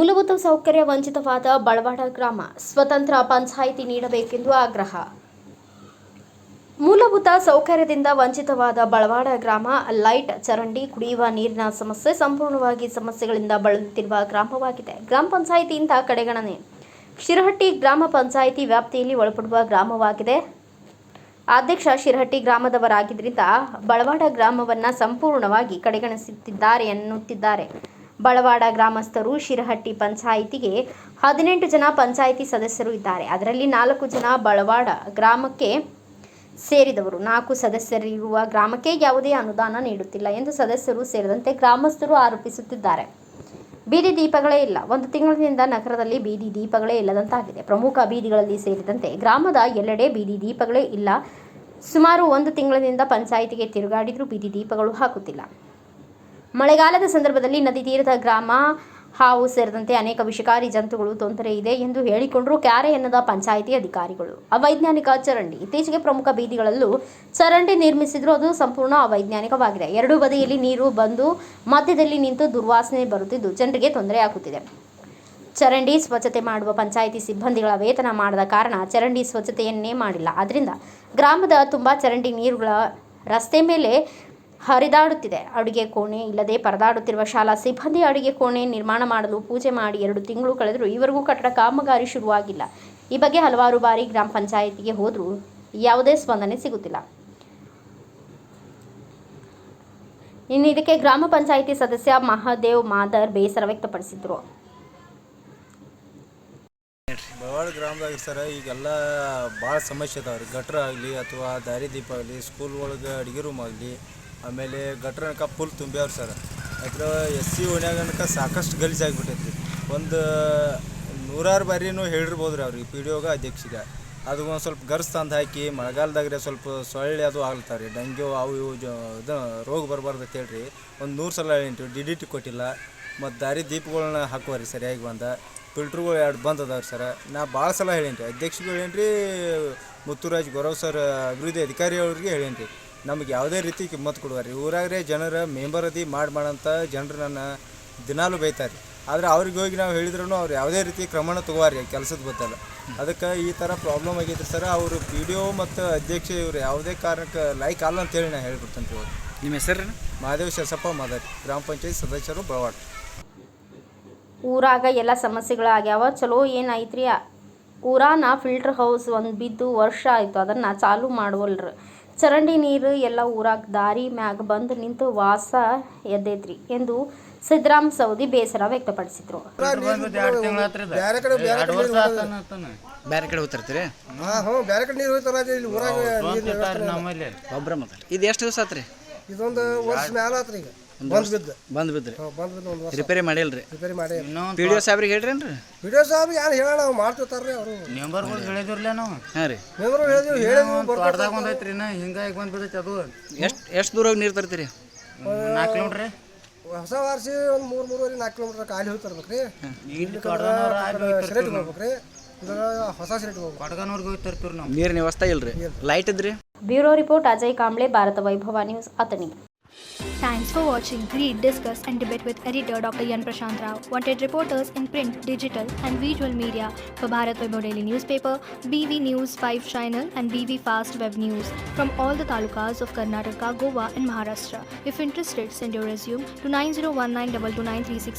ಮೂಲಭೂತ ಸೌಕರ್ಯ ವಂಚಿತವಾದ ಬಳವಾಡ ಗ್ರಾಮ ಸ್ವತಂತ್ರ ಪಂಚಾಯಿತಿ ನೀಡಬೇಕೆಂದು ಆಗ್ರಹ. ಮೂಲಭೂತ ಸೌಕರ್ಯದಿಂದ ವಂಚಿತವಾದ ಬಳವಾಡ ಗ್ರಾಮ ಲೈಟ್, ಚರಂಡಿ, ಕುಡಿಯುವ ನೀರಿನ ಸಮಸ್ಯೆ ಸಂಪೂರ್ಣವಾಗಿ ಸಮಸ್ಯೆಗಳಿಂದ ಬಳಲುತ್ತಿರುವ ಗ್ರಾಮವಾಗಿದೆ. ಗ್ರಾಮ ಪಂಚಾಯಿತಿಯಿಂದ ಕಡೆಗಣನೆ. ಶಿರಹಟ್ಟಿ ಗ್ರಾಮ ಪಂಚಾಯಿತಿ ವ್ಯಾಪ್ತಿಯಲ್ಲಿ ಒಳಪಡುವ ಗ್ರಾಮವಾಗಿದೆ. ಅಧ್ಯಕ್ಷ ಶಿರಹಟ್ಟಿ ಗ್ರಾಮದವರಾಗಿದ್ದರಿಂದ ಬಳವಾಡ ಗ್ರಾಮವನ್ನು ಸಂಪೂರ್ಣವಾಗಿ ಕಡೆಗಣಿಸುತ್ತಿದ್ದಾರೆ ಎನ್ನುತ್ತಿದ್ದಾರೆ. ಬಳವಾಡ ಗ್ರಾಮಸ್ಥರು ಶಿರಹಟ್ಟಿ ಪಂಚಾಯಿತಿಗೆ 18 ಜನ ಪಂಚಾಯಿತಿ ಸದಸ್ಯರು ಇದ್ದಾರೆ. ಅದರಲ್ಲಿ 4 ಜನ ಬಳವಾಡ ಗ್ರಾಮಕ್ಕೆ ಸೇರಿದವರು. 4 ಸದಸ್ಯರಿರುವ ಗ್ರಾಮಕ್ಕೆ ಯಾವುದೇ ಅನುದಾನ ನೀಡುತ್ತಿಲ್ಲ ಎಂದು ಸದಸ್ಯರು ಸೇರಿದಂತೆ ಗ್ರಾಮಸ್ಥರು ಆರೋಪಿಸುತ್ತಿದ್ದಾರೆ. ಬೀದಿ ದೀಪಗಳೇ ಇಲ್ಲ. 1 ತಿಂಗಳಿನಿಂದ ನಗರದಲ್ಲಿ ಬೀದಿ ದೀಪಗಳೇ ಇಲ್ಲದಂತಾಗಿದೆ. ಪ್ರಮುಖ ಬೀದಿಗಳಲ್ಲಿ ಸೇರಿದಂತೆ ಗ್ರಾಮದ ಎಲ್ಲೆಡೆ ಬೀದಿ ದೀಪಗಳೇ ಇಲ್ಲ. ಸುಮಾರು 1 ತಿಂಗಳಿನಿಂದ ಪಂಚಾಯಿತಿಗೆ ತಿರುಗಾಡಿದರೂ ಬೀದಿ ದೀಪಗಳು ಹಾಕುತ್ತಿಲ್ಲ. ಮಳೆಗಾಲದ ಸಂದರ್ಭದಲ್ಲಿ ನದಿ ತೀರದ ಗ್ರಾಮ ಹಾವು ಸೇರಿದಂತೆ ಅನೇಕ ವಿಷಕಾರಿ ಜಂತುಗಳು ತೊಂದರೆ ಇದೆ ಎಂದು ಹೇಳಿಕೊಂಡರೂ ಕ್ಯಾರೆ ಎನ್ನದ ಪಂಚಾಯಿತಿ ಅಧಿಕಾರಿಗಳು. ಅವೈಜ್ಞಾನಿಕ ಚರಂಡಿ. ಇತ್ತೀಚೆಗೆ ಪ್ರಮುಖ ಬೀದಿಗಳಲ್ಲೂ ಚರಂಡಿ ನಿರ್ಮಿಸಿದರೂ ಅದು ಸಂಪೂರ್ಣ ಅವೈಜ್ಞಾನಿಕವಾಗಿದೆ. ಎರಡೂ ಬದಿಯಲ್ಲಿ ನೀರು ಬಂದು ಮಧ್ಯದಲ್ಲಿ ನಿಂತು ದುರ್ವಾಸನೆ ಬರುತ್ತಿದ್ದು ಜನರಿಗೆ ತೊಂದರೆಯಾಗುತ್ತಿದೆ. ಚರಂಡಿ ಸ್ವಚ್ಛತೆ ಮಾಡುವ ಪಂಚಾಯಿತಿ ಸಿಬ್ಬಂದಿಗಳ ವೇತನ ಮಾಡದ ಕಾರಣ ಚರಂಡಿ ಸ್ವಚ್ಛತೆಯನ್ನೇ ಮಾಡಿಲ್ಲ. ಆದ್ದರಿಂದ ಗ್ರಾಮದ ತುಂಬ ಚರಂಡಿ ನೀರುಗಳ ರಸ್ತೆ ಮೇಲೆ ಹರಿದಾಡುತ್ತಿದೆ. ಅಡುಗೆ ಕೋಣೆ ಇಲ್ಲದೆ ಪರದಾಡುತ್ತಿರುವ ಶಾಲಾ ಸಿಬ್ಬಂದಿ ಅಡುಗೆ ಕೋಣೆ ನಿರ್ಮಾಣ ಮಾಡಲು ಪೂಜೆ ಮಾಡಿ 2 ತಿಂಗಳು ಕಳೆದರೂ ಈವರೆಗೂ ಕಟ್ಟಡ ಕಾಮಗಾರಿ ಶುರುವಾಗಿಲ್ಲ. ಈ ಬಗ್ಗೆ ಹಲವಾರು ಬಾರಿ ಗ್ರಾಮ ಪಂಚಾಯಿತಿಗೆ ಹೋದರೂ ಯಾವುದೇ ಸ್ಪಂದನೆ ಸಿಗುತ್ತಿಲ್ಲ. ಇನ್ನು ಇದಕ್ಕೆ ಗ್ರಾಮ ಪಂಚಾಯಿತಿ ಸದಸ್ಯ ಮಹಾದೇವ್ ಮಾದರ್ ಬೇಸರ ವ್ಯಕ್ತಪಡಿಸಿದರು. ಬಳವಾಡ ಗ್ರಾಮದಾಗ ಸರ ಈಗೆಲ್ಲ ಭಾಳ ಸಮಸ್ಯೆ ಅದಾವ್ರಿ. ಗಟ್ರ ಆಗಲಿ ಅಥವಾ ದಾರಿ ದೀಪ ಆಗಲಿ, ಸ್ಕೂಲ್ ಒಳಗೆ ಅಡುಗೆ ರೂಮ್ ಆಗಲಿ, ಆಮೇಲೆ ಗಟ್ರನಕ ಫುಲ್ ತುಂಬ್ಯಾವ್ರಿ ಸರ್. ಯಾಕ್ರೆ SC ಓಣ್ಯಾಗನಕ ಸಾಕಷ್ಟು ಗಲೀಜಾಗಿಬಿಟ್ಟೈತಿ. ಒಂದು 100 ಬಾರಿನೂ ಹೇಳಿರ್ಬೋದು ರೀ ಅವ್ರಿಗೆ, PDOಗೆ ಅಧ್ಯಕ್ಷಿಗೆ. ಅದು ಒಂದು ಸ್ವಲ್ಪ ಗರ್ಸ್ ತಂದು ಹಾಕಿ ಮಳೆಗಾಲದಾಗ್ರೆ ಸ್ವಲ್ಪ ಸೊಳ್ಳೆ ಅದು ಆಗ್ತಾರೆ. ಡೆಂಗ್ಯೂ ಅವು ಇವು ಇದು ರೋಗ ಬರಬಾರ್ದು ಅಂತ ಹೇಳ್ರಿ ಒಂದು 100 ಸಲ ಹೇಳಿನ್ರಿ. DDT ಕೊಟ್ಟಿಲ್ಲ. ಮತ್ತು ದಾರಿ ದೀಪಗಳನ್ನ ಹಾಕುವರಿ ಸರಿಯಾಗಿ ಬಂದ. ಫಿಲ್ಟ್ರುಗಳು 2 ಬಂದ್ ಅದಾವ್ರಿ ಸರ. ನಾ ಭಾಳ ಸಲ ಹೇಳೀನಿ. ಅಧ್ಯಕ್ಷಗಳು ಹೇಳೀನಿ, ಮುತ್ತುರಾಜ್ ಗೌರವ್ ಸರ್ ಅಭಿವೃದ್ಧಿ ಅಧಿಕಾರಿ ಅವ್ರಿಗೆ ಹೇಳೀನಿ. ನಮಗೆ ಯಾವುದೇ ರೀತಿ ಕಿಮ್ಮತ್ತು ಕೊಡುವಾರಿ. ಊರಾಗ್ರೆ ಜನರ ಮೆಂಬರ್ ಅದಿ ಮಾಡಂತ ಜನರು ನನ್ನ ದಿನಾಲೂ ಬೈತಾರೆ. ಆದರೆ ಅವ್ರಿಗೆ ಹೋಗಿ ನಾವು ಹೇಳಿದ್ರೂ ಅವ್ರು ಯಾವುದೇ ರೀತಿ ಕ್ರಮಣ ತಗೋವಾರಿ ಕೆಲಸದ ಬತ್ತಲ್ಲ. ಅದಕ್ಕೆ ಈ ಥರ ಪ್ರಾಬ್ಲಮ್ ಆಗೈತೆ ಸರ್. ಅವರು PDO ಮತ್ತು ಅಧ್ಯಕ್ಷ ಇವರು ಯಾವುದೇ ಕಾರಣಕ್ಕೆ ಲೈಕ್ ಅಲ್ಲ ಅಂತೇಳಿ ನಾನು ಹೇಳ್ಬಿಡ್ತೇನೆ. ಇವರು ನಿಮ್ಮ ಹೆಸರು? ಮಹಾದೇವ್ ಶಸಪ್ಪ ಮಾದರಿ, ಗ್ರಾಮ ಪಂಚಾಯತ್ ಸದಸ್ಯರು, ಬಳವಾಡ. ಊರಾಗ ಎಲ್ಲ ಸಮಸ್ಯೆಗಳಾಗ್ಯಾವ. ಚಲೋ ಏನೈತ್ರಿ, ಊರಾನ ಫಿಲ್ಟರ್ ಹೌಸ್ ಒಂದು ಬಿದ್ದು ವರ್ಷ ಆಯಿತು, ಅದನ್ನು ಚಾಲೂ ಮಾಡುವಲ್ರು. ಚರಂಡಿ ನೀರು ಎಲ್ಲ ಊರಾಗ ದಾರಿ ಮ್ಯಾಗ ಬಂದು ನಿಂತು ವಾಸ ಎದ್ದೈತ್ರಿ ಎಂದು ಸಿದ್ದರಾಮ್ ಸೌದಿ ಬೇಸರ ವ್ಯಕ್ತಪಡಿಸಿದ್ರು. ಬೇರೆ ಕಡೆ ಹೋಗ್ತಿರ್ತೀರಿ? ಬೇರೆ ಕಡೆ ನೀರು ಹೋಗ್ತಾರ. ಇಲ್ಲಿ ಊರಾಗ ಒಬ್ಬರ ಮಾತಾಡಿ. ಇದು ಎಷ್ಟು ದಿವಸ ಆತ್ರಿ? ಇದೊಂದು ವರ್ಷ ಮ್ಯಾಲ ಆತ್ರಿ. ಈಗ ಬಂದ್ ಬಿದ್ರಿ? ರಿಪೇರಿ ಮಾಡಿಲ್ರಿ? ರಿಪೇರಿ ಮಾಡಿ PDO ಸಾಹೇಬ್ರಿಗೆ ಹೇಳ್ರೇನ್ರಿ? PDO ಸಾಹೇಬ್ರಿಗೆ ಯಾರು ಹೇಳೋಣ, ನಾವು ಮಾಡ್ತಿರ್ತಾರ್ರಿ ಅವರು. ಮೆಂಬರ್ಗಳು ಹೇಳಿದ್ರಲ್ಲ ನಾವು. ಹಾಂ ರೀ, ಮೆಂಬರ್ ಹೇಳಿದ್ವಿ. ತೋಟದಾಗ ಒಂದೈತ್ರಿ ನಾ ಹಿಂಗಾಗಿ ಬಂದು ಬಿದ್ದೈತಿ. ಅದು ಎಷ್ಟು ದೂರ ಹೋಗಿ ನೀರು ತರ್ತೀರಿ? 4 ಕಿಲೋಮೀಟ್ರ್. ಹೊಸ ವಾರ್ಷಿ ಒಂದು 3-3.5-4 ಕಿಲೋಮೀಟ್ರ್ ಖಾಲಿ ಹೋಗಿ ತರ್ಬೇಕ್ರಿ. ಸಿರೇಟ್ ಹೋಗ್ಬೇಕ್ರಿ. ಹೊಸ ಸಿರೇಟ್ ಹೋಗ್ಬೇಕು. ಕೊಡಗನೂರ್ಗೆ ಹೋಗಿ ತರ್ತೀವಿ ನಾವು. ನೀರಿನ ವ್ಯವಸ್ಥೆ ಇಲ್ರಿ? ಲೈಟ್ ಇದ್ರಿ? ಬ್ಯೂರೋ ರಿಪೋರ್ಟ್ ಅಜಯ್ ಕಾಂಬ್ಳೆ, ಭಾರತ ವೈಭವ news, Athani. Thanks for watching Read, Discuss and Debate with editor Dr. Yan Prashant Rao. Wanted reporters in print, digital and visual media for Bharat Vaibhav Daily Newspaper, BV News 5 Channel and BV Fast Web News from all the talukas of Karnataka, Goa and Maharashtra. If interested, send your resume to 9019229369.